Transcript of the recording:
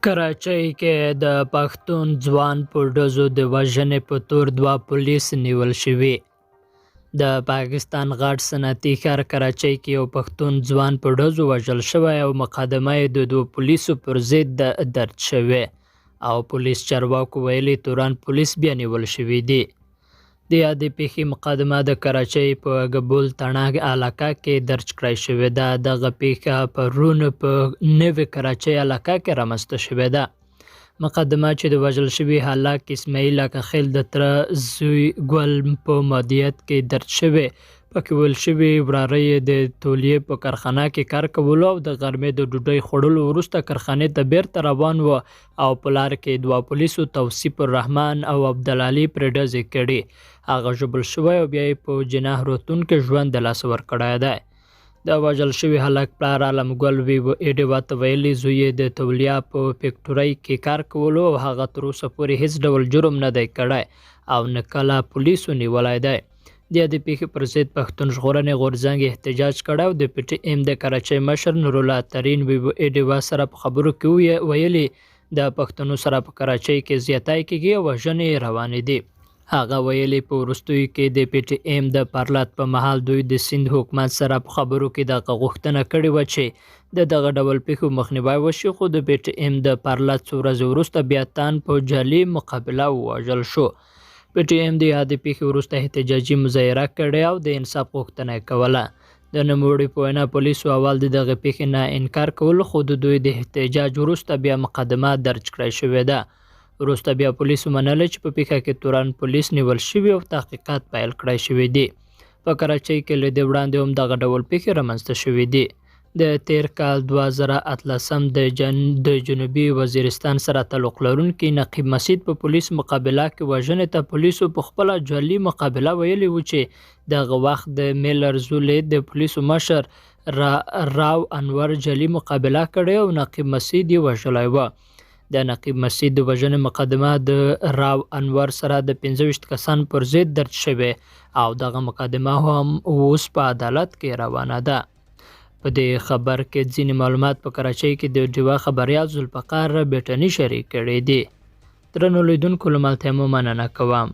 کراچۍ کې د پښتون ځوان په ډزو د وژنې په تور 2 پولیس نیول شوي. د پاکستان غټ صنعتي ښار کراچۍ کې یو پښتون ځوان په ډزو وژل شوی او مقدمه یې د 2 پولیسو پر ضد درج شوې او پولیس چارواکو ویلي توران پولیس بیا نیول شوي دي. د یادې پیښې مقدمه د کراچۍ په ګبول تڼاک علاقه کې درج کړای شوې ده. دغه پیښه پرون په نوې کراچۍ علاقه کې رامنځته شوې ده. مقدمه چې د وژل شوي هلاک اسماعیل اکاخیل د تره زوی ګل په مدیریت کې درج شوې. پکې ویل شوي وراره یې د تولیې په کارخانه کې کار کولو او د غرمې د ډوډۍ خوړلو وروسته کارخانې ته بیرته روان و او په لار کې 2 پولیسو توصیف الرحمن او عبدالعلي پرې ډزې کړي. هغه ژوبل شوی او بیا یې په جناح روغتون کې ژوند د لاسه ورکړی دی. د وژل شوي هلک پلار عالم ګل ایډیوا ته ویلي زوی یې د تولیا په فیکټورۍ کې کار کولو او هغه تر اوسه پورې هیڅ ډول جرم نه دی کړی او نه کله پولیسو نیولی دی. د دې پیښې پر ضد پښتون ژغورنې غورځنګ احتجاج کړی او د پی ټي ایم د کراچۍ مشر نورالله ترین ایډیوا سره په خبرو کې ویلي د پښتنو سره په کراچۍ کې زیاتی کېږي او وژنې روانې دي. هغه ویلي په وروستیو کې د پی ټي ایم د پارلات په مهال دوی د سیند حکومت سره په خبرو کې دغه غوښتنه کړې وه چې د دغه ډول پیښو مخنیوی وشي، خو د پی ټي ایم د پارلات څو ورځې وروسته بیا تان په جعلي مقابله ووژل شو. پی ټي ایم د یادې پیښې وروسته احتجاجي مظاهره کړې او د انصاف غوښتنه یې کوله. د نوموړي په وینا پولیسو اول د دغې پیښې نه انکار کولو، خو د دوی د احتجاج وروسته بیا مقدمه درج کړای شوې ده. وروسته بیا پولیسو منله چې په پیښه کې توران پولیس نیول شوي او تحقیقات پیل کړای شوي دي. په کراچۍ کې له دې وړاندې هم دغه ډول پیښې رامنځته شوي دي. د تیر کال 2018 د جنوبي وزیرستان سره تعلق لرونکي نقیب مسعود په پولیس مقابله کې وژنې ته پولیسو په خپله جعلي مقابله ویلي و چې دغه وخت د میلر زولې د پولیسو مشر راو انور جعلي مقابله کړې او نقیب مسعود یې وژلی و. د نقیب مسعود د وژنې مقدمه د راو انور سره د 25 کسان پر ضد درج شوې او دغه مقدمه هم اوس په عدالت کې روانه ده. په دې خبر کې ځینې معلومات په کراچۍ کې د ډیوا خبریال ذوالفقار بیټني شریک کړي دي. درنو لیدونکو له ملتیا مو مننه کوم.